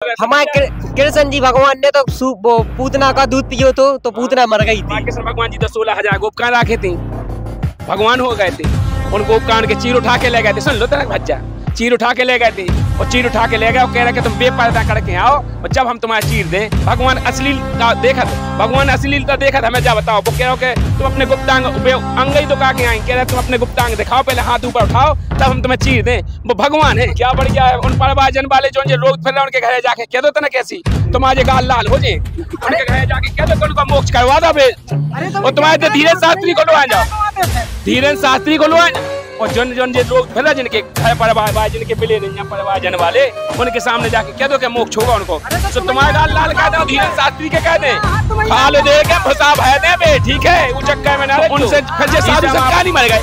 हमारे कृष्ण जी भगवान ने तो पूतना का दूध पियो तो पूतना मर गई थी। कृष्ण भगवान जी तो 16,000 गोपकान रखे थे, भगवान हो गए थे। उन गोपकान के चीर उठा के ले गए थे। सुन लो तेरा बच्चा, चीर उठा के ले गए थे और चीर उठा के ले गए और कह रहे कि तुम बेपर्दा करके आओ और जब हम तुम्हारा चीर दें। भगवान अश्लीलता देखा था, भगवान अश्लीलता देखा था। हमें जा बताओ, वो कह रहे हो कि तुम अपने गुप्तांग अंग ही दुका के आए, कह रहे तुम अपने गुप्तांग दिखाओ, पहले हाथ ऊपर उठाओ तब हम तुम्हें चीर दें। वो भगवान है क्या बढ़िया है। उन परवाजन वाले जो लोग फिर उनके घर जाके कह दो ना कैसी तुम्हारे गाल लाल हो जाए, उनके घर जाके कह दो उनको मोक्ष करवा दो। और तुम्हारे धीरेन्द्र शास्त्री को लो आ जाओ, धीरेन्द्र शास्त्री को लो आ जाओ। और जन जन जो लोग फिर जिनके घर परवार जिनके मिले नहीं परवाजन वाले, उनके सामने जाके कह दो कि मोक्ष होगा उनको। तो तुम्हारे गाल लाल कह दो, धीरेन्द्र शास्त्री के कह दे खाल दे के फसा भय दे बे, ठीक है वो चक्कर में ना उनसे सच्चे साधु संत का नहीं मर गए,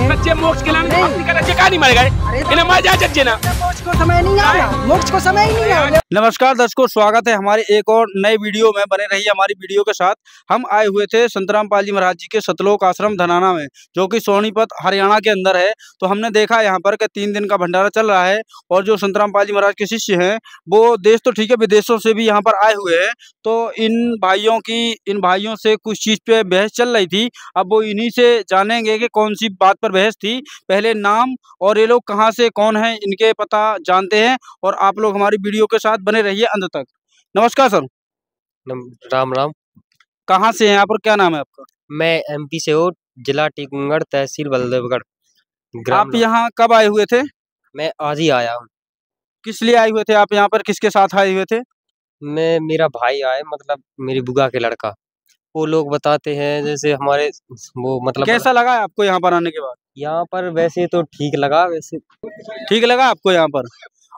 सच्चे मोक्ष के लिए भक्ति करने से का नहीं मर गए। इन्हें मार जा जज्जे ना, मोक्ष को समय नहीं आया, मोक्ष को समय ही नहीं आया। नमस्कार दर्शकों, स्वागत है हमारे एक और नए वीडियो में। बने रहिए हमारी वीडियो के साथ। हम आए हुए थे संतराम पाल जी महाराज जी के सतलोक आश्रम धनाना में, जो कि सोनीपत हरियाणा के अंदर है। तो हमने देखा यहाँ पर कि 3 दिन का भंडारा चल रहा है और जो संतराम पाल जी महाराज के शिष्य हैं वो देश तो ठीक है विदेशों से भी यहाँ पर आए हुए हैं। तो इन भाइयों से कुछ चीज़ पे बहस चल रही थी। अब वो इन्हीं से जानेंगे कि कौन सी बात पर बहस थी। पहले नाम और ये लोग कहाँ से कौन है इनके पता जानते हैं और आप लोग हमारी वीडियो के साथ बने रहिए अंत तक। नमस्कार सर। राम राम। कहाँ से हैं यहाँ पर, क्या नाम है आपका? मैं एमपी से हूँ, जिला टीकमगढ़, तहसील बलदेवगढ़। आप यहाँ कब आए हुए थे? मैं आज ही आया हूँ। किस लिए आए हुए थे आप यहाँ पर, किसके साथ आए हुए थे? मेरा भाई आए, मतलब मेरी बुआ के लड़का। वो लोग बताते हैं जैसे हमारे वो मतलब कैसा लगा आपको यहाँ पर आने के बाद? यहाँ पर वैसे तो ठीक लगा, वैसे ठीक लगा आपको यहाँ पर।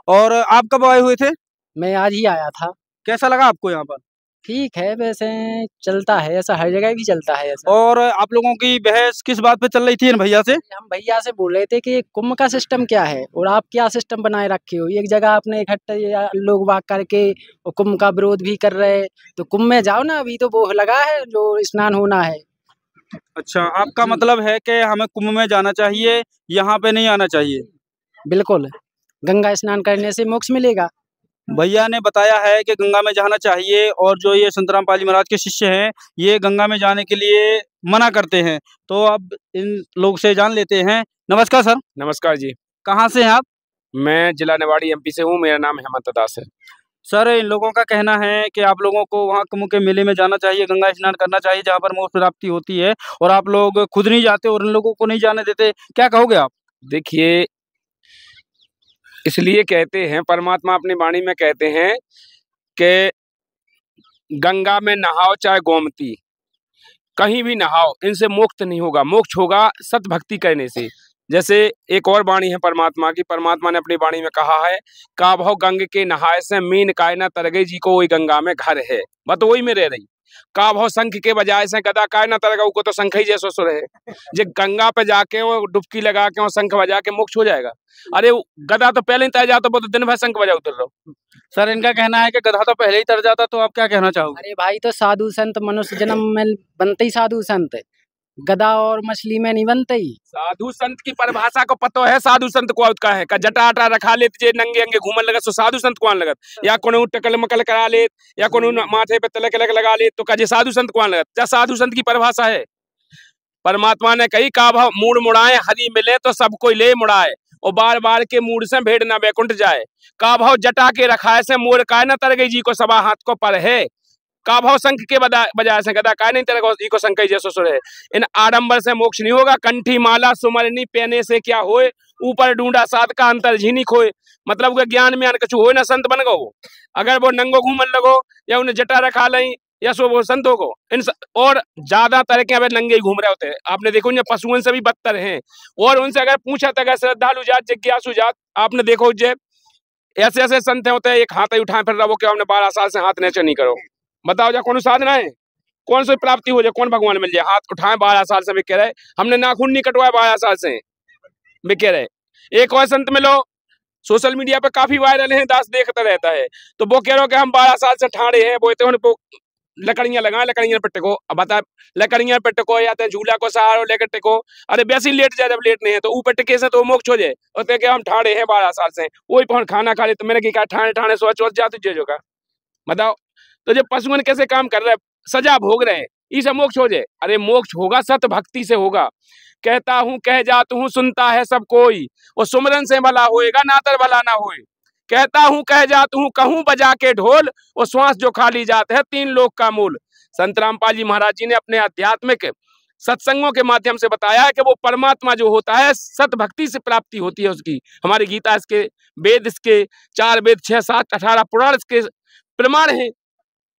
और आप कब आए हुए थे? मैं आज ही आया था। कैसा लगा आपको यहाँ पर? ठीक है, वैसे चलता है ऐसा, हर जगह भी चलता है ऐसा। और आप लोगों की बहस किस बात पे चल रही थी इन भैया से? हम भैया से बोल रहे थे कि कुंभ का सिस्टम क्या है और आप क्या सिस्टम बनाए रखे हो। एक जगह आपने इकट्ठे लोग वाक करके और कुंभ का विरोध भी कर रहे, तो कुंभ में जाओ ना, अभी तो वो लगा है जो स्नान होना है। अच्छा, आपका मतलब है कि हमें कुंभ में जाना चाहिए, यहाँ पे नहीं आना चाहिए? बिल्कुल, गंगा स्नान करने से मोक्ष मिलेगा। भैया ने बताया है कि गंगा में जाना चाहिए और जो ये संतराम पाल जी महाराज के शिष्य हैं ये गंगा में जाने के लिए मना करते हैं। तो अब इन लोग से जान लेते हैं। नमस्कार सर। नमस्कार जी। कहाँ से हैं आप? मैं जिला निवाड़ी एमपी से हूँ, मेरा नाम हेमंत दास है। सर, इन लोगों का कहना है कि आप लोगों को वहाँ कुंभ के मेले में जाना चाहिए, गंगा स्नान करना चाहिए जहाँ पर मोक्ष प्राप्ति होती है, और आप लोग खुद नहीं जाते और इन लोगों को नहीं जाने देते। क्या कहोगे आप? देखिए, इसलिए कहते हैं, परमात्मा अपनी वाणी में कहते हैं कि गंगा में नहाओ चाहे गोमती, कहीं भी नहाओ, इनसे मोक्ष नहीं होगा। मोक्ष होगा सत भक्ति करने से। जैसे एक और वाणी है परमात्मा की, परमात्मा ने अपनी वाणी में कहा है, काभव गंग के नहाए से मीन कायना तरगई जी को वही गंगा में घर है। बस वही में रह रही। काभव शंख के बजाय से गदा कायना तरगऊ को तो शंख ही जैसो सुर है। जे गंगा पे जाके वो डुबकी लगा के और शंख बजा के मोक्ष हो जाएगा। अरे गदा तो पहले ही तर जाता, तो दिन भर शंख बजा उतर रहो। सर, इनका कहना है कि गधा तो पहले ही तर जाता, तो आप क्या कहना चाहोगे? अरे भाई, तो साधु संत मनुष्य जन्म में बनते ही साधु संत, गदा और मछली में नहीं बनते ही। साधु संत की परिभाषा को पता है, साधु संत को का है का जटा अटा रखा लेते जे नंगे अंगे घूमन लगत, सो साधु संत कौन लगत? या कोनो टकल मकल करा ले या कोनो माथे पे तिलक लगा ले तो का साधु संत कौन लगत? क्या साधु संत की परिभाषा है? परमात्मा ने कही, का भाव मूड मुड़ाए हरि मिले तो सब कोई ले मुड़ाए, और बार बार के मूड से भेड़ ना बैकुंठ जाए। का भाव जटा के रखाए से मोर काय न तर गई जी को सभा हाथ को पर है। का भाव शंख के बजाय से गदा काय नहीं तरह को शंख जैसो सुर है। इन आडंबर से मोक्ष नहीं होगा। कंठी माला सुमरनी पहने से क्या होए, ऊपर ढूंढा साध का अंतर झीनी खोए। मतलब के ज्ञान में कछु हो ना संत बन गो। अगर वो नंगो घूमन लगो या उन्हें जटा रखा लई या सो वो संतों को इन और ज्यादा तरह के अब नंगे घूम रहे होते हैं। आपने देखो ये पशुओं से भी बदतर हैं। और उनसे अगर पूछा तो अगर श्रद्धालु जात जिज्ञासु जात, आपने देखो जे ऐसे ऐसे संत होते हैं, एक हाथ ही उठाए फिर रहा वो क्या हमने 12 साल से हाथ नीचे नहीं करो। बताओ जा कौन साधना है, कौन सी प्राप्ति हो जाए, कौन भगवान मिल जाए? हाथ उठाए 12 साल से बिके रहे, हमने नाखून नहीं कटवाए 12 साल से बिके रहे। एक और संत मिलो, सोशल मीडिया पे काफी वायरल है, दास देखता रहता है, तो वो कह रहे हो कि हम 12 साल से ठाड़े हैं, वो लकड़ियां लगाए, लकड़ियां पे टिको। अब बता, लकड़ियां पे टिको या तो झूला को सहारा लेकर टिको। अरे वैसे लेट जाए, जब लेट नहीं है तो ऊपर टिके से तो मोक्ष हो जाए। और ते हम ठाड़े हैं 12 साल से, वही पर खाना खा ले तो मैंने क्या ठाणे ठाणे सोच जाती चीजों का बताओ। तो जब पशुओं कैसे काम कर रहे, सजा भोग रहे, इसे मोक्ष हो जाए। अरे मोक्ष होगा सत भक्ति से होगा। कहता हूँ कह जात हूँ सुनता है सब कोई, वो सुमरन से भला होएगा नातर भला ना होए। कहता हूँ कह जात हूँ कहूँ बजा के ढोल, वो श्वास जो खाली जात है 3 लोक का मूल। संत रामपाल जी महाराज जी ने अपने आध्यात्मिक सत्संगों के माध्यम से बताया है कि वो परमात्मा जो होता है सत भक्ति से प्राप्ति होती है उसकी। हमारी गीता इसके, वेद इसके, 4 वेद 6 7 18 पुराण इसके प्रमाण है।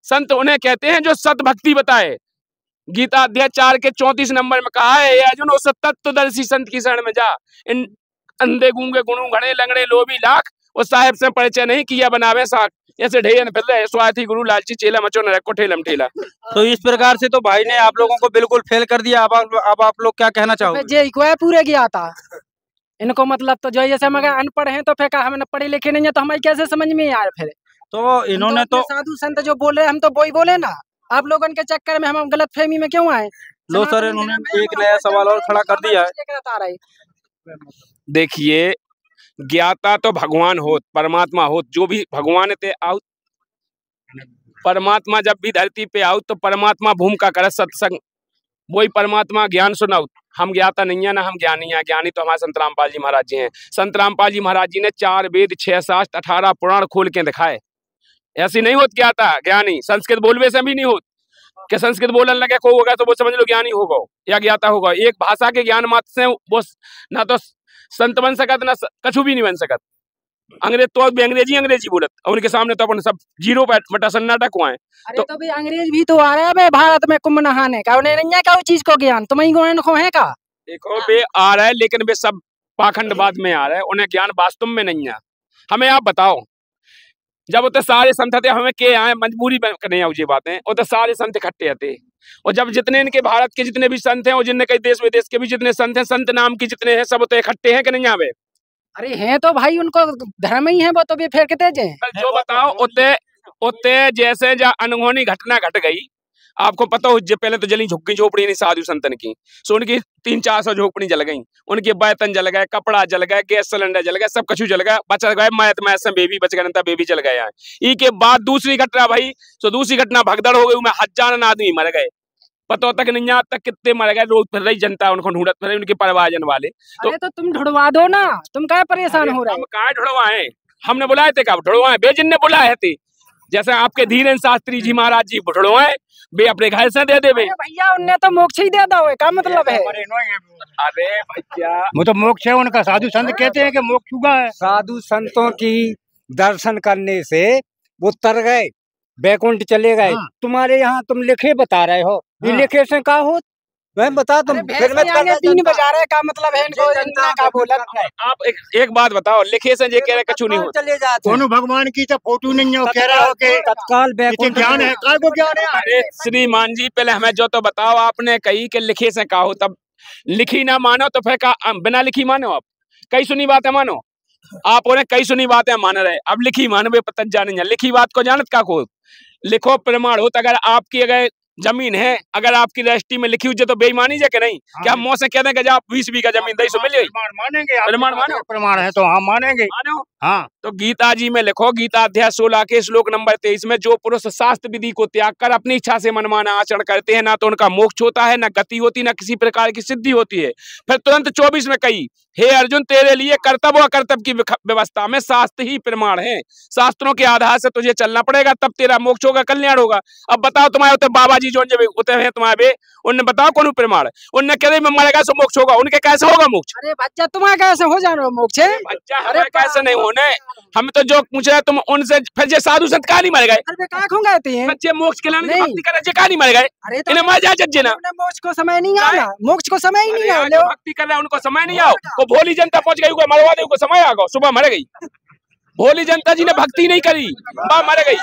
संत उन्हें कहते हैं जो सत भक्ति बताए। गीता अध्याय 4 के 34 नंबर में कहा है, अर्जुन उस तत्वदर्शी संत की शरण में जा, इन अंधे गूंगे गुणु घड़े लंगड़े लोभी लाख, उस साहेब से परिचय नहीं किया बनावे साख। ऐसे ढेर फिर रहे स्वार्थी गुरु लालची चेला मचो न रखो ठेलम ठेला। तो इस प्रकार से तो भाई ने आप लोगों को बिल्कुल फेल कर दिया। अब आप लोग क्या कहना चाहोगे? जे को पूरे गया था इनको, मतलब तो जो जैसे हम अगर अनपढ़ हैं तो फिर का हम पढ़े लिखे नहीं है तो हमारी कैसे समझ में यार। फिर तो इन्होंने तो साधु संत जो बोल रहे हम तो वही बोले ना। आप लोगों के चक्कर में हम गलत फहमी में क्यों आए? लो सर, इन्होंने एक नया सवाल और खड़ा कर दिया है। देखिए, ज्ञाता तो भगवान हो, परमात्मा हो, जो भी भगवान थे आउत, परमात्मा जब भी धरती पे आउत तो परमात्मा भूमिका कर सत्संग, वही परमात्मा ज्ञान सुनाउत। हम ज्ञाता नहीं है ना हम ज्ञानी है। ज्ञानी तो हमारे संत रामपाल जी महाराज जी हैं। संत रामपाल जी महाराज जी ने 4 वेद 6 7 18 पुराण खोल के दिखाए। ऐसी नहीं होत ज्ञाता ज्ञानी। संस्कृत बोलवे से भी नहीं होत कि संस्कृत बोलने लगे को होगा तो वो समझ लो ज्ञानी होगा या ज्ञाता होगा। एक भाषा के ज्ञान मात्र से वो ना तो संत बन सकत ना कछु भी नहीं बन सकत। अंग्रेज तो अंग्रेजी बोलत और उनके सामने तो अपन सब 0 बटा सन्नाटा को आए। अरे तो भी अंग्रेज भी तो आ रहा है भारत में कुंभ नहाने का, उन्हें नहीं है क्या चीज को ज्ञान? तुम ही को है का? देखो वे आ रहा है लेकिन वे सब पाखंडवाद में आ रहा है, उन्हें ज्ञान वास्तव में नहीं है। हमें आप बताओ, जब उतने सारे संत थे हमें के आए मजबूरी नहीं आई बातें, उतने सारे संत इकट्ठे आते। और जब जितने इनके भारत के जितने भी संत हैं और जितने कई देश विदेश के भी जितने संत हैं, संत नाम की जितने हैं, सब उतने इकट्ठे हैं कि नहीं आवे? अरे हैं तो भाई उनको धर्म ही है, वो तो भी फेंकते हैं। जो बताओ उतने जैसे जा अनहोनी घटना घट गई। आपको पता हो जो पहले तो जली झुग्गी झोपड़ी नहीं साधु संतन की, सो उनकी 300-400 झोपड़ी जल गई, उनके बर्तन जल गए, कपड़ा जल गए, गैस सिलेंडर जल गए, सब कछु जल गया, बच गए मैत से बेबी बच गए, बेबी जल गए। ई के बाद दूसरी घटना भाई, तो दूसरी घटना भगदड़ हो गई, उनमें 1000 आदमी मर गए। पता तक नहीं यहाँ तक कितने मर गए, रोज फिर रही जनता उनको ढूंढत फिर उनके परिवारजन वाले। तो तुम ढुड़वा दो ना, तुम क्या परेशान हो रहे हो? कहाँ ढुड़वाए? हमने बुलाए थे, कब ढुड़वाए? बेजिन ने बुलाए थे। जैसे आपके धीरेन्द्र शास्त्री जी महाराज जी ढुड़वाए, वे अपने घर से दे दे भैया, उनने तो मोक्ष ही दे दो, क्या मतलब है? अरे भैया वो तो मोक्ष है उनका, साधु संत कहते हैं कि मोक्ष हुआ है। साधु संतों की दर्शन करने से वो तर गए, बैकुंठ चले गए। हाँ। तुम्हारे यहाँ तुम लिखे बता रहे हो, ये लिखे से का हो? मैं बता तुम 3 बजा रहे का मतलब है इनको का बोला। आप एक बात बताओ, लिखे से जे कह रहे कछु नहीं हो चले जाते। दोनों भगवान की तो फोटो नहीं है, कह रहा हो कि तत्काल बैकुंठ ज्ञान है, काय को ज्ञान है? अरे श्रीमान जी पहले हमें जो तो बताओ, आपने कही कि लिखे से का हो, तब लिखी ना मानो तो फिर का बिना लिखी मानो? आप कई सुनी बातें मानो, आप उन्हें कई सुनी बातें मान रहे, अब लिखी मानो पता जाने लिखी बात को जानत का को? लिखो प्रमाण हो। अगर आपकी अगर जमीन है, अगर आपकी रजिस्ट्री में लिखी हुई है तो बेईमानी है कि नहीं? क्या हम मुँह से कह दें कि आप 20 बीघा जमीन दई सो मिले? मानेंगे, प्रमाण मानो, प्रमाण है तो हाँ मानेंगे। मानो हाँ, तो गीता जी में लिखो, गीता अध्याय 16 के श्लोक नंबर 23 में, जो पुरुष शास्त्र विधि को त्याग कर अपनी इच्छा से मनमाना आचरण करते हैं, ना तो उनका मोक्ष होता है, ना गति होती, ना किसी प्रकार की सिद्धि होती है। फिर तुरंत 24 में कही, हे अर्जुन, तेरे लिए कर्तव्य और अकर्तव्य की व्यवस्था में शास्त्र ही प्रमाण है। शास्त्रों के आधार से तुझे चलना पड़ेगा, तब तेरा मोक्ष होगा, कल्याण होगा। अब बताओ, तुम्हारे उतरे बाबा जी जो उतरे हैं तुम्हारे, उनने बताओ कौन प्रमाण? उनने कह मैं मरेगा सो मोक्ष होगा, उनके कैसे होगा मोक्ष? अरे बच्चा तुम्हारा कैसे हो जाना मोक्ष? बच्चा हमें कैसे नहीं होने? हम तो जो पूछ रहे तुम उनसे, फिर जे साधु संत कहाँ नहीं मर गए? अरे कहाँ खो गए हैं बच्चे मोक्ष के लिए भक्ति कर रहे, कहाँ नहीं मर गए? अरे इन्हें मर जाए जज्जे ना। मोक्ष को समय नहीं आया, मोक्ष को समय ही नहीं आया। भक्ति कर रहे उनको समय नहीं आओ, वो भोली जनता पहुंच गई, मरवा दे, उनको समय आ गया, सुबह मर गई। भोली जनता जी ने भक्ति नहीं करी, मर गई।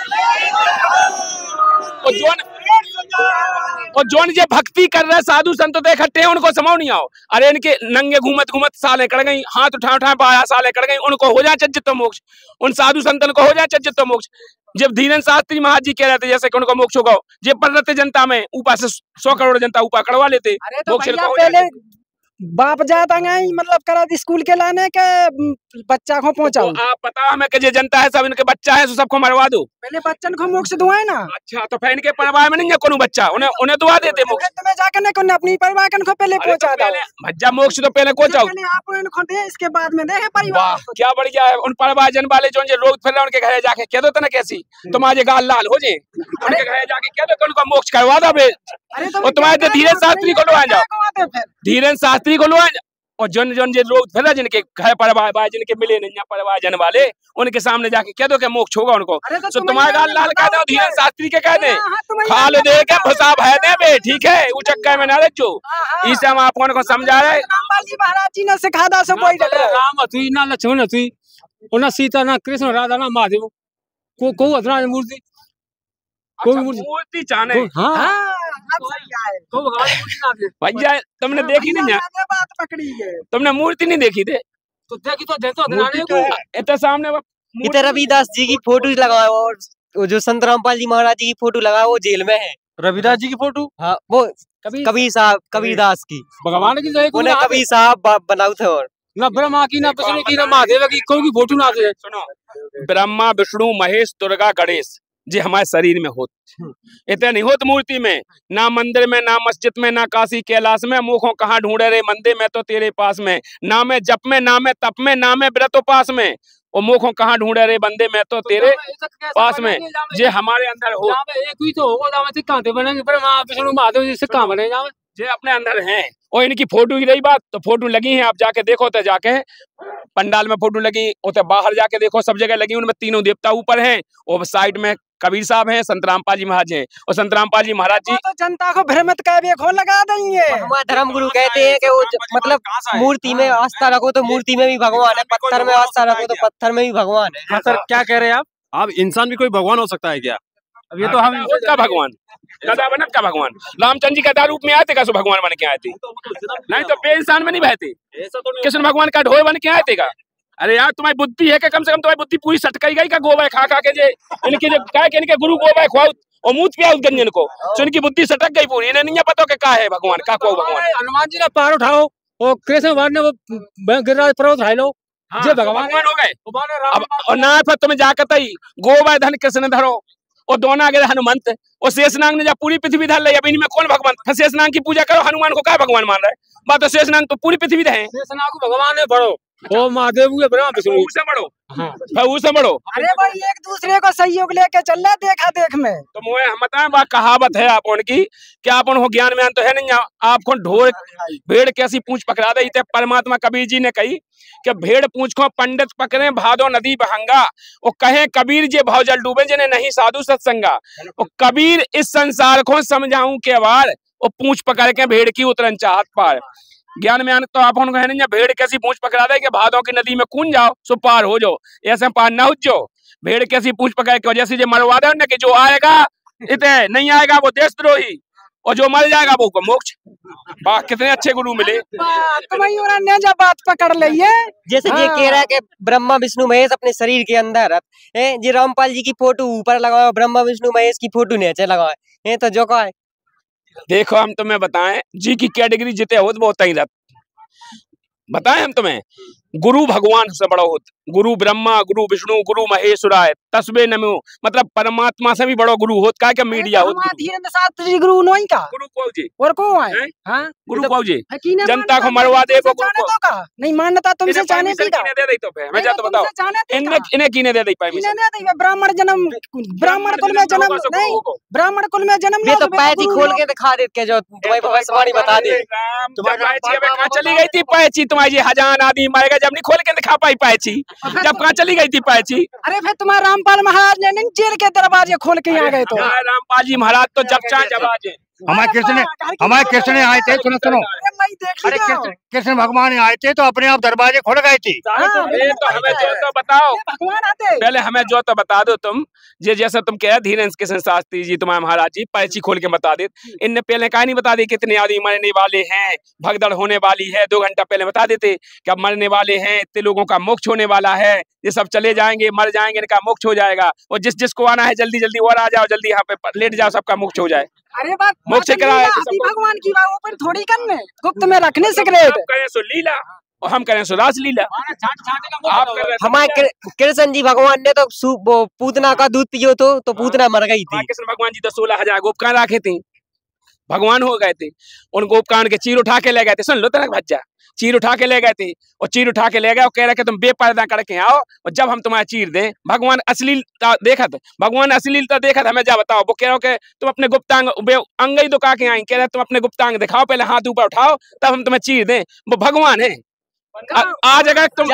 और जोन जे भक्ति कर रहे साधु संत तो इकट्ठे उनको समाओ नहीं आओ। अरे इनके नंगे घूमत घूमत साले कड़ गई, हाथ उठा पाया साले कड़ गई, उनको हो जाए चज्जित मोक्ष, उन साधु संतन को हो जाए चज्जित मोक्ष। जब धीरेन्द्र शास्त्री महाराज जी कह रहे थे जैसे कि उनको मोक्ष होगा, जे पढ़ रहे थे जनता में ऊपर से 100 करोड़ जनता ऊपर कड़वा लेते मोक्ष। पहले बाप जाता नहीं मतलब करा स्कूल के लाने के बच्चा को पहुंचाओ। आप बताओ हमें कि जे जनता है सब इनके बच्चा है, तो सबको मरवा दो। पहले बच्चन को मोक्ष दुआए ना। अच्छा तो फिर इनके परिवार में नहीं है कोनो बच्चा, उन्हें दुआ देते मोक्ष। तुम्हें जाकर नहीं कोने अपनी परिवार को पहले पहुंचा दो। भज्जा मोक्ष तो पहले पहुंचाओ, आप उनको दे, इसके बाद में दे परिवार। क्या बढ़िया है। उन परिवार जन वाले जो लोग फिर रहे उनके घरे जाके कह दो तो ना कैसी तुम्हारे गाल लाल हो जाए, उनके घरे जाके कह दो उनको मोक्ष करवा दो। और तुम्हारे धीरेन्द्र शास्त्री को लो आ जाओ, धीरेन्द्र शास्त्री को लो आ जाओ। और जन जन जे लोग फिर जिनके घर परिवार जिनके मिले नहीं परिवार जन वाले, उनके सामने जाके कह दो कि मोक्ष होगा उनको। तो तुम्हारे गाल लाल कह दो, धीरेन्द्र शास्त्री के कह दे, खाल दे के भुसा भय दे बे, ठीक है वो चक्कर में ना रखो। इसे हम आपको समझा रहे। महाराज जी ने सिखा दा सब कोई राम थी ना लक्ष्मण थी, ना सीता ना कृष्ण राधा ना महादेव को अदना मूर्ति कोई मूर्ति चाहने। भैया तुमने देखी नहीं, बात पकड़ी है तुमने मूर्ति नहीं देखी थे तो देखी तो देखो इतना सामने इधर रविदास जी की फोटो लगाया और जो संत रामपाल जी महाराज जी की फोटो लगाया वो जेल में है। रविदास जी की फोटो, हाँ वो कबीर साहब कबीरदास की भगवान की उन्हें कबीर साहब बनाऊ थे। और ना ब्रह्मा की ना विष्णु की ना महादेव की कोई की फोटो ना दे। सुनो, ब्रह्मा विष्णु महेश दुर्गा गणेश जी हमारे शरीर में होते, इतने नहीं होते मूर्ति में, ना मंदिर में ना मस्जिद में ना काशी कैलाश में। मुखों कहाँ ढूंढे रे मंदिर में तो तेरे पास में, ना में जप में ना में तप में ना में व्रत उपास में। और मुखों कहाँ ढूंढे रे बंदे में तो तेरे पास में, जे हमारे अंदर हो। एक ही तो होगा कहाँ बनेंगे ब्रह्मा विष्णु महादेव जी से कहाँ बने जावे, जे अपने अंदर हैं। और इनकी फोटो की रही बात तो फोटो लगी है, आप जाके देखो तो जाके पंडाल में फोटो लगी, तो बाहर जाके देखो सब जगह लगी, उनमें तीनों देवता ऊपर हैं। और साइड में कबीर साहब हैं, संत रामपाल जी महाराज हैं। और संत रामपाल जी महाराज जी तो जनता को भ्रमित कर खो लगा देंगे। हमारे धर्म गुरु कहते हैं कि वो मतलब मूर्ति में आस्था रखो तो मूर्ति में भी भगवान है, पत्थर में आस्था रखो तो पत्थर में भी भगवान है। हाँ सर क्या कह रहे हैं आप इंसान भी कोई भगवान हो सकता है क्या? अब ये तो हम का भगवान गदा बनत का भगवान रामचंद्र जी का रूप में आते का सो भगवान बन के आए थे, नहीं तो बे इंसान में नहीं बहते। कृष्ण भगवान का ढोल बन के आए थे का। अरे यार तुम्हारी बुद्धि है कि कम से कम तुम्हारी बुद्धि पूरी सटकाई गई का गोबाई खा खा के जे इनके जो का के इनके गुरु गोबाई खुआओ और मूत पिया उस गंजन को, तो इनकी बुद्धि सटक गई पूरी। इन्हें नहीं पता कि है भगवान का को भगवान। हनुमान जी ने पार उठाओ और कृष्ण भगवान ने वो गिरिराज पर्वत उठा लो, जे भगवान हो गए। अब और ना फिर तुम्हें जाकर तई गोबाई धन कृष्ण धरो और दोनों आगे हनुमंत और शेषनाग ने जब पूरी पृथ्वी धर ली। अब इनमें कौन भगवान? फिर शेषनाग की पूजा करो, हनुमान को क्या भगवान मान रहा है? बात तो शेषनाग तो पूरी पृथ्वी है, शेषनाग भगवान है बड़ो ओ महादेव के ब्रह्मा विष्णु से बड़ो। हाँ उसे बड़ो। अरे भाई एक दूसरे को सहयोग लेके चल रहा देखा देख में। तो मुझे हम बताएं बात कहावत है आप उनकी क्या आप उनको ज्ञान में तो है नहीं। आपको ढोर भेड़ कैसी पूंछ पकड़ा दे, परमात्मा कबीर जी ने कही कि भेड़ पूंछ को पंडित पकड़े भादो नदी बहंगा, और कहे कबीर जे भाव जल डूबे जिन्हें नहीं साधु सत्संगा। और कबीर इस संसार को समझाऊं के बार और पूंछ पकड़ के भेड़ की उतरन चाहत पार। ज्ञान में तो आप उनको है नहीं, भेड़ कैसी पूंछ पकड़ा दे कि भादों की नदी में कूद जाओ सो पार हो जाओ, ऐसे पार न हो जाओ। भेड़ कैसी पूंछ पकड़ के वजह से जो मरवा दे कि जो आएगा इतने नहीं आएगा वो देशद्रोही, और जो मर जाएगा वो को मोक्ष। वाह कितने अच्छे गुरु मिले। ने जब बात पकड़ ली है जैसे ये कह रहा है कि ब्रह्मा विष्णु महेश अपने शरीर के अंदर है, जी रामपाल जी की फोटो ऊपर लगाओ, ब्रह्मा विष्णु महेश की फोटो नीचे लगाओ, तो जो का है देखो हम तुम्हें बताएं जी की कैटेगरी जिते हो तो बहुत ही रत बताएं हम तुम्हें। गुरु भगवान से बड़ा होता, गुरु ब्रह्मा गुरु विष्णु गुरु महेश्वराय तस्बे नमो, मतलब परमात्मा से भी बड़ा गुरु होता है। क्या मीडिया होता धीरेन्द्र शास्त्री गुरु नहीं का गुरु को जी और को है हां गुरु को जी जनता को मरवा दे वो गुरु को नहीं मानता तुमसे चाहने की का दे दे। तो मैं जा तो बताओ इन्हें कीने दे दी परमिशन? इन्हें दे ब्राह्मण जन्म ब्राह्मण कुल में जन्म नहीं, ब्राह्मण कुल में जन्म ये तो पैची खोल के दिखा दे के जो तुम्हारी भविष्यवाणी बता दे। तुम्हारी पैची अब कहां चली गई थी? पैची तुम्हारी हजान आदमी मरेगा जब नहीं खोल के दिखा पाई पैची, जब कहां चली गई थी पैची? अरे फिर तुम्हारे रामपाल महाराज ने जेल के दरवाजे खोल के आ गए। तो रामपाल जी महाराज तो जब चाहे जब आ जाए हमारे कृष्ण ने आए थे, सुनो अरे कृष्ण भगवान आए थे तो अपने आप दरवाजे खुल गए थे। अरे तो हमें जो तो बताओ, पहले हमें जो तो बता दो तुम, ये जैसा तुम कह धीरेन्द्र कृष्ण शास्त्री जी तुम्हारे महाराज जी पर्ची खोल के बता दे। इनने पहले कहा नहीं बता दी कितने आदमी मरने वाले हैं, भगदड़ होने वाली है, 2 घंटा पहले बता देते कि अब मरने वाले हैं, इतने लोगों का मोक्ष होने वाला है, ये सब चले जाएंगे, मर जाएंगे, इनका मोक्ष हो जाएगा, और जिसको आना है जल्दी जल्दी और आ जाओ, जल्दी यहाँ पे लेट जाओ, सबका मोक्ष हो जाए। अरे बात मोक्ष कराए भगवान की बात ऊपर थोड़ी करने, गुप्त में रखने सिगरेट। आप करें सो लीला और हम करें सो रास लीला। आप हमारे कृष्ण जी भगवान ने तो वो पूतना का दूध पियो तो पूतना मर गई थी। कृष्ण भगवान जी तो 16,000 गोपकान रखे थे, भगवान हो गए थे, उन गोपकान के चीर उठा के ले गए थे। सुन लो तरक भज्जा, चीर उठा के ले गए थे, और चीर उठा के ले गए और कह रहे कि तुम बेपर्दा करके आओ, और जब हम तुम्हारा चीर दें, भगवान अश्लीलता देखत, भगवान अश्लीलता देखत हमें जा बताओ। वो कह रहे हो कि तुम अपने गुप्तांग अंग ही दुका के आई, कह रहे तुम अपने गुप्तांग दिखाओ, पहले हाथ ऊपर उठाओ, तब हम तुम्हें चीर दें। वो भगवान है। आज अगर तुम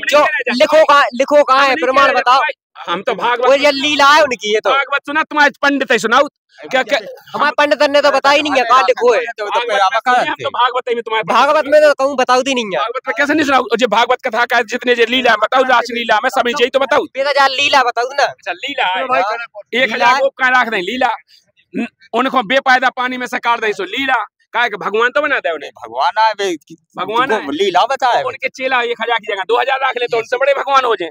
जो लिखो कहाँ है, प्रमाण बताओ। हम तो भागवत, ये लीला है उनकी, ये तो भागवत सुना, तुम्हारे पंडित है सुनाओ क्या हमारे पंडित ने तो बता ही नहीं है कहाँ लिखो है। भागवत में तुम्हारे भागवत में तो कहूँ बताऊ दी नहीं है। भागवत में कैसे नहीं सुनाओ? जो भागवत कथा का जितने जो लीला बताओ, रास लीला में सभी चाहिए तो बताओ। लीला बताऊ ना। अच्छा लीला 1,000 गोप का रख दें लीला, उनको बेपायदा पानी में से काट दे सो लीला। का भगवान तो बना दे उन्हें, भगवान लीला बताए। उनके चेला 1,000 की जगह 2,000 रख ले तो उनसे बड़े भगवान हो जाए।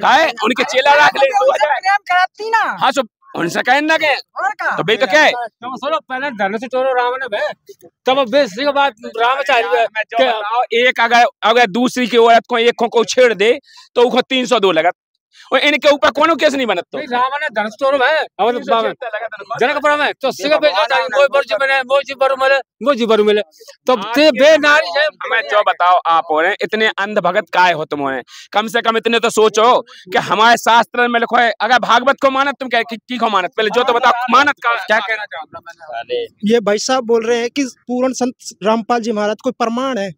काहे उनके चेला रख ले 2,000। हाँ सो उनसे कह ना के तो भाई तो क्या है, सुनो पहले धन से चोरो राम ने भाई, तब बेस के बाद राम चाहिए। एक अगर दूसरी की औरत को एक को छेड़ दे तो उसको 302 लगत, और इनके ऊपर कोनो केस नहीं बनत। तो राम ने धन से चोरो है और जनकपुर में तो सिंह बेच मोई बरजी बने मोजी बरु मिले तो ते बे नारी है। हमें जो बताओ आप हो रहे इतने अंध भगत काय हो तुम हो, कम से कम इतने तो सोचो कि हमारे शास्त्र में लिखो है, अगर भागवत को मानत तुम क्या की को मानत, पहले जो तो बताओ मानत का क्या कहना चाहो। ये भाई साहब बोल रहे हैं कि पूर्ण संत रामपाल जी महाराज कोई प्रमाण है,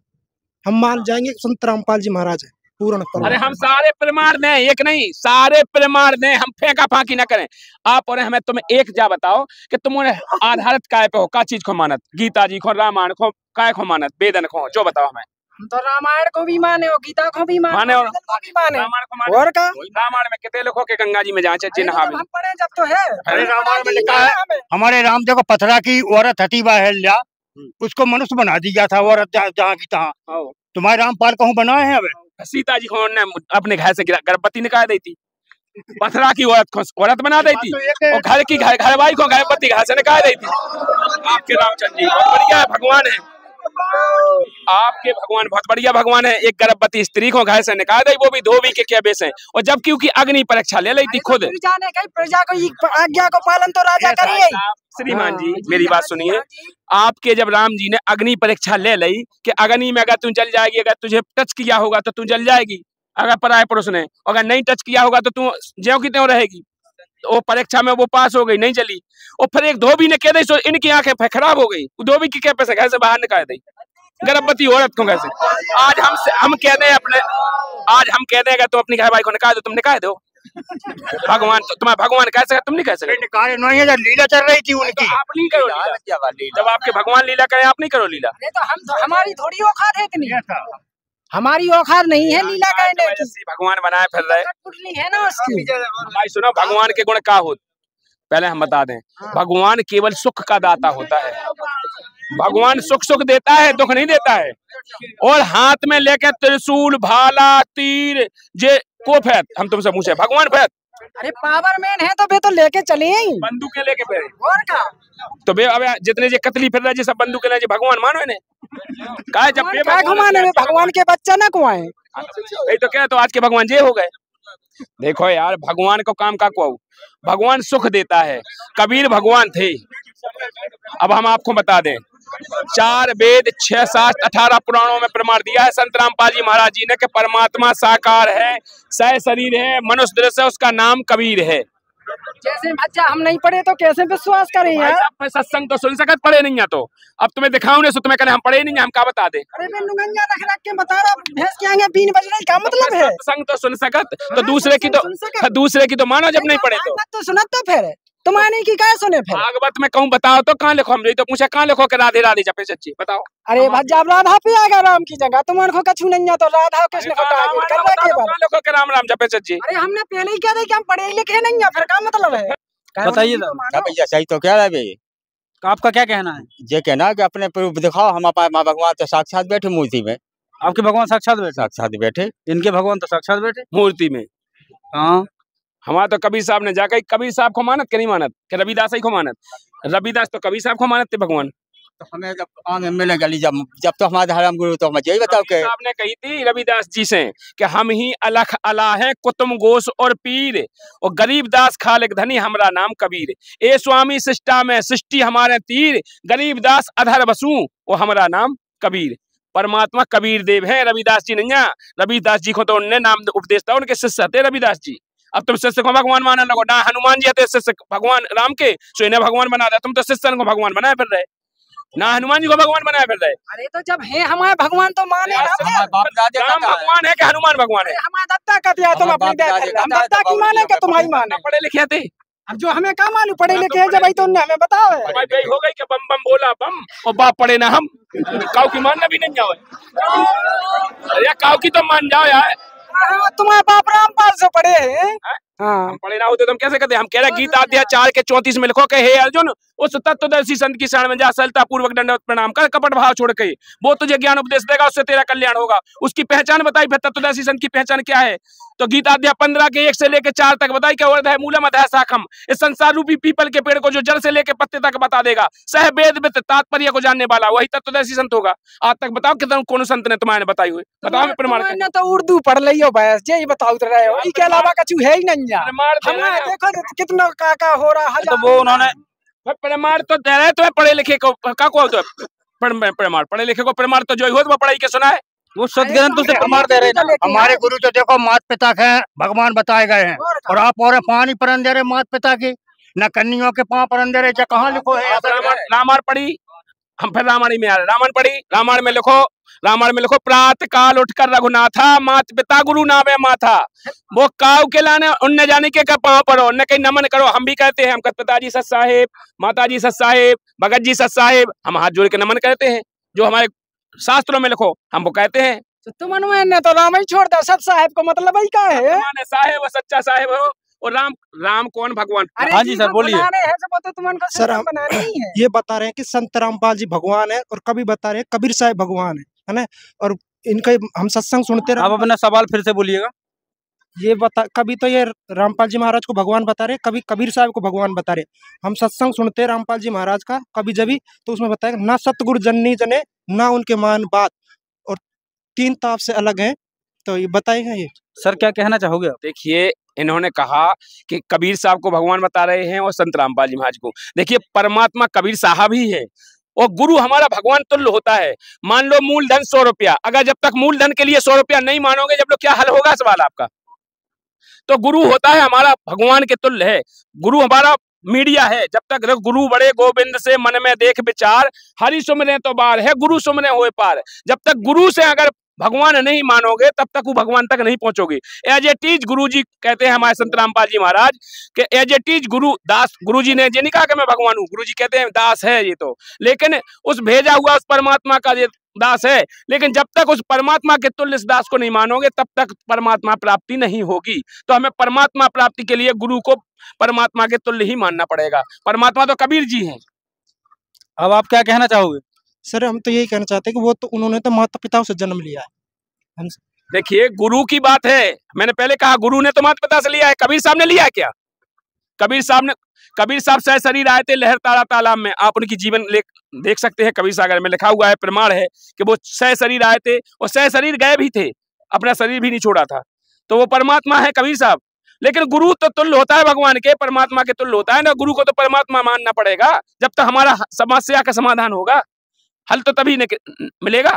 हम मान जाएंगे संत रामपाल जी महाराज है पूर्ण प्रमाण। अरे हम सारे प्रमाण दें, एक नहीं सारे प्रमाण दें, हम फेंका फाकी ना करें। आप और हमें तुम्हें एक जा बताओ कि तुमने आधारित काय पे हो, का चीज को मानत, गीता जी को, रामायण को, काय को मानत, वेदन को, जो बताओ हमें। हम तो रामायण को भी माने और गीता को भी माने और रामायण को माने। और का रामायण में कितने लोगों के गंगा जी में जांचे चिन्ह हम पढ़े जब तो है। अरे रामायण में लिखा है हमारे राम देखो पथरा की औरत हतीबा है, उसको मनुष्य बना दिया था औरत जहाँ की तहाँ। तुम्हारे रामपाल कहूँ बनाए हैं? अब सीता जी को अपने घर से गर्भवती निकाल दी थी, पथरा की औरत को औरत बना दी थी, और घर की घरवाई को गर्भवती घर से निकाल दी थी। आपके रामचंद्र जी बहुत बढ़िया भगवान है, आपके भगवान बहुत बढ़िया भगवान है। एक गर्भवती स्त्री को घर से निकाल दी, वो भी धोबी के क्या बेस है, और जब क्योंकि अग्नि परीक्षा ले ली थी खुद। प्रजा को आज्ञा को पालन तो राजा करिए। श्रीमान जी मेरी बात सुनिए, आपके जब राम जी ने अग्नि परीक्षा ले ली कि अग्नि में अगर तू जल जाएगी, अगर तुझे टच किया होगा तो तू जल जाएगी, अगर पराये पुरुष ने अगर नहीं टच किया होगा तो तू ज्यों की त्यों रहेगी। तो वो परीक्षा में वो पास हो गई, नहीं चली। और फिर एक धोबी ने कह दी, इनकी आंखें खराब हो गई, धोबी की क्या पैसे घर से बाहर निकाल दी गर्भवती औरत को। कैसे आज हम कह दें अपने, आज हम कह देंगे तुम अपनी घर भाई को निकाल दो, तुम निकाल दो। भगवान तो तुम्हारा भगवान कैसे, तुम नहीं कैसे लीला चल रही थी उनकी, आप नहीं करो लीला। जब आपके भगवान लीला करें आप नहीं करो लीला। तो हम हमारी थोड़ी औकात है इतनी, हमारी औकात नहीं है लीला करने की। भगवान बनाए फिर रहे है ना उसकी। भाई सुनो भगवान के गुण का होते पहले हम बता दें। भगवान केवल सुख का दाता होता है, भगवान सुख सुख देता है, दुख नहीं देता है। और हाथ में लेकर त्रिशूल भाला तीर जे को फेंक, हम तुमसे पूछे भगवान फेंक। अरे पावर मैन है तो बे तो लेके चले ही, बंदूकें लेके फिर और का तो बे अब जितने जे कतली फिर रहे सब बंदूकें ले भगवान मानो इन्हें का जब घुमाने में भगवान के बच्चा ना कुआए। तो क्या तो आज के भगवान जे हो गए। देखो यार भगवान को काम का को भगवान सुख देता है, कबीर भगवान थे। अब हम आपको बता दें 4 वेद 6 शास्त्र 18 पुराणों में प्रमाण दिया है संत रामपाल जी महाराज जी ने कि परमात्मा साकार है, सह शरीर है, मनुष्य दृश्य है, उसका नाम कबीर है। जैसे भज्जा हम नहीं पढ़े तो कैसे विश्वास करें भाई यार? साहब, मैं सत्संग तो सुन सकत, पढ़े नहीं है तो अब तुम्हें दिखाऊं नहीं, तुम्हें कहने हम पढ़े नहीं है, हम क्या बता दे? अरे मैं लुंगंजा रख के बता रहा, भैंस के आगे 3 बज रही, क्या मतलब है? सत्संग तो सुन सकत, तो हाँ, दूसरे की तो सुन सकत। दूसरे की तो मानो जब नहीं पढ़े तो। भागवत तो सुनत तो फिर तुम्हारे की क्या सुने फिर? भागवत में कहूँ बताओ तो कहाँ लिखो, हम तो पूछा कहाँ लिखो कि राधे राधे जपे सच्ची, बताओ। अरे भज्जा राधा पे आ गया राम की जगह, तुम्हारे को कछु नहीं है तो राधा कृष्ण को टाइगर कर रहा के बात। कहाँ लिखो कि राम राम जपे सच्ची? अरे हमने पहले ही कह दिया कि हम पढ़े लिखे नहीं है, फिर क्या मतलब है? बताइए तो सर। मानो। भैया सही तो कह रहे भैया, आपका क्या कहना है? ये कहना है कि अपने प्रूफ दिखाओ, हम माँ भगवान तो साक्षात बैठे मूर्ति में, आपके भगवान साक्षात बैठे? साक्षात बैठे। इनके भगवान तो साक्षात बैठे मूर्ति में। हाँ। हमारा तो कबीर साहब ने जाकर कबीर साहब को मानत कि नहीं मानत, कि रविदास ही को मानत? रविदास तो कबीर साहब को मानत थे भगवान। तो हमें जब आगे मिलेगा जब तो हमारे धर्म गुरु तो हमें यही बताओ के आपने कही थी रविदास जी से कि हम ही अलख अला है कुतुम गोस और पीर, और गरीबदास खालिक धनी हमरा नाम कबीर। ए स्वामी सृष्टा में सृष्टि हमारे तीर, गरीबदास अधर बसू वो हमारा नाम कबीर। परमात्मा कबीर देव है, रविदास जी नहीं है। रविदास जी को तो उनने नाम उपदेश था, उनके शिष्य थे रविदास जी। अब तुम शिष्य को भगवान मानने लगो ना, हनुमान जी थे शिष्य भगवान राम के, सो इन्हें भगवान बना दिया, तुम तो शिष्य को भगवान बनाए फिर रहे ना, हनुमान जी को भगवान बनाए फिर रहे। अरे तो जब है हमारे भगवान तो माने ना फिर। राम भगवान है कि हनुमान भगवान है? हमारा दत्ता का दिया तुम अपनी हम दत्ता की माने कि तुम्हारी माने? पढ़े लिखे थे। अब जो हमें क्या मालूम पढ़े लिखे हैं जब भाई तो उनने हमें बताओ है। भाई गई हो गई कि बम बम बोला बम और बाप पढ़े ना हम, काऊ की मानना भी नहीं जाओ। अरे काऊ की तो मान जाओ यार। हाँ, तुम्हारे बाप रामपाल से पढ़े हैं। हाँ हम पढ़े ना होते तो हम कैसे कहते? हम कह रहे गीता अध्याय 4 के 34 में लिखो कि हे अर्जुन उस तत्वदर्शी संत की शरण में जा, सरलता पूर्वक दंडवत प्रणाम कर, कपट भाव छोड़ के, वो तुझे ज्ञान उपदेश देगा, उससे तेरा कल्याण होगा। उसकी पहचान बताई, फिर तत्वदर्शी संत की पहचान क्या है? तो गीता अध्याय 15 के 1 से लेकर 4 तक बताई कि वर्ध है मूलम अधः शाखम, इस संसार रूपी पीपल के पेड़ को जो जड़ से लेकर पत्ते तक बता देगा, सह वेद वित तात्पर्य को जानने वाला वही तत्वदर्शी संत होगा। आज तक बताओ कितना कौन संत ने तुम्हारे बताई हुई? बताओ मैं प्रमाण तुमने तो उर्दू पढ़ ली हो बस, यही बताओ तो रहे हो, इसके अलावा कुछ है ही नहीं यार। प्रमाण हमारे देखो कितना का हो रहा तो वो उन्होंने प्रमाण तो दे रहे, तुम्हें पढ़े लिखे को का को तो प्रमाण, पढ़े लिखे को प्रमाण तो जो हो तो पढ़ाई के सुना है, वो सदग्रंथ से प्रमाण दे रहे हैं। हमारे गुरु तो देखो माता पिता के भगवान बताए गए हैं, और आप और पानी परन दे रहे माता पिता के, न कन्नियों के पाँव परन दे रहे, कहाँ लिखो है? रामायण पढ़ी, हम फिर रामायण में आ रहे, रामायण पढ़ी, रामायण में लिखो प्रातः काल उठकर रघुनाथा, माता पिता गुरु नामे माथा। वो काऊ के लाने उनने जाने के पाँव पड़ो, उनने कहीं नमन करो। हम भी कहते हैं, हम पिताजी सत साहेब, माताजी सत साहेब, भगत जी सत साहेब, हम हाथ जोड़ के नमन करते हैं। जो हमारे शास्त्रों में लिखो हम वो कहते हैं। तुम ने तो राम ही छोड़ दिया, सत साहेब को मतलब ही क्या है? साहेब सच्चा साहेब हो, और राम कौन भगवान? हाँ जी सर बोलिए। सर हम ये बता रहे हैं कि संत रामपाल जी भगवान है, और कभी बता रहे हैं कबीर साहब भगवान है ना, और इनका हम सत्संग सुनते रहे। आप अपना सवाल फिर से बोलिएगा। ये बता, कभी तो ये रामपाल जी महाराज को भगवान बता रहे, कभी कबीर साहब को भगवान बता रहे। हम सत्संग सुनते रामपाल जी महाराज का कभी जब तो उसमें बताया ना सतगुरु जननी जने ना उनके मान बात, और 3 ताप से अलग हैं। तो ये बताएगा ये सर क्या कहना चाहोगे आप? देखिए इन्होंने कहा कि कबीर साहब को भगवान बता रहे हैं और संत रामपाल जी महाराज को। देखिए परमात्मा कबीर साहब ही है, और गुरु हमारा भगवान तुल्य होता है। मान लो मूलधन 100 रुपया, अगर जब तक मूलधन के लिए 100 रुपया नहीं मानोगे, जब लोग क्या हल होगा सवाल आपका? तो गुरु होता है हमारा भगवान के तुल्य है। गुरु हमारा मीडिया है। जब तक गुरु बड़े गोविंद से मन में देख विचार, हरि सुमरे तो बार है गुरु सुमरे होए पार। जब तक गुरु से अगर भगवान नहीं मानोगे तब तक वो भगवान तक नहीं पहुंचोगे। एज ए टीज गुरु जी कहते हैं हमारे संत रामपाल जी महाराज कि एज ए टीज गुरु दास, गुरु जी ने ये नहीं कहा कि मैं भगवान हूँ, गुरु जी कहते हैं दास है ये तो, लेकिन उस भेजा हुआ उस परमात्मा का ये दास है। लेकिन जब तक उस परमात्मा के तुल्य इस दास को नहीं मानोगे तब तक परमात्मा प्राप्ति नहीं होगी। तो हमें परमात्मा प्राप्ति के लिए गुरु को परमात्मा के तुल्य ही मानना पड़ेगा। परमात्मा तो कबीर जी हैं। अब आप क्या कहना चाहोगे? सर हम तो यही कहना चाहते हैं कि वो तो उन्होंने तो माता पिताओं से जन्म लिया है। देखिए गुरु की बात है, मैंने पहले कहा गुरु ने तो माता पिता से लिया है। कबीर साहब ने लिया है क्या? कबीर साहब सह शरीर आए थे लहर तारा तालाब में। आप उनकी जीवन देख सकते हैं, कबीर सागर में लिखा हुआ है, प्रमाण है कि वो सह शरीर आए थे और सह शरीर गए भी थे, अपना शरीर भी नहीं छोड़ा था। तो वो परमात्मा है कबीर साहब। लेकिन गुरु तो तुल्य होता है भगवान के, परमात्मा के तुल्य होता है ना। गुरु को तो परमात्मा मानना पड़ेगा, जब तक हमारा समस्या का समाधान होगा, हल तो तभी मिलेगा।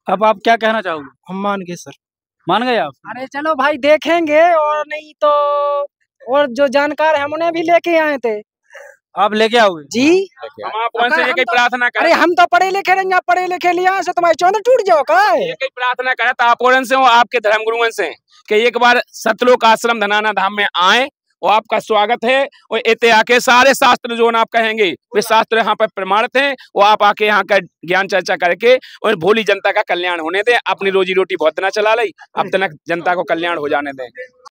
अब आप क्या कहना चाहोगे? हम मान गए सर। मान गए आप? अरे चलो भाई देखेंगे, और नहीं तो और जो जानकार है उन्हें भी लेके आए थे। आप लेके आओगे जी हम आप उनसे एक ही प्रार्थना अरे करें, हम तो पढ़े लिखे नहीं, आप पढ़े लिखे लिया से तुम्हारी चौंध टूट जाओ का है? एक ही प्रार्थना करें तो आप और से हो, आपके धर्मगुरुओं से कि एक बार सतलोक आश्रम धनाना धाम में आए और आपका स्वागत है। और इतने आके सारे शास्त्र जो आप कहेंगे वे शास्त्र यहाँ पर प्रमाणित हैं, वो आप आके यहाँ का ज्ञान चर्चा करके और भोली जनता का कल्याण होने दें। अपनी रोजी रोटी बहुत ना चला ली, अब तक जनता को कल्याण हो जाने दें।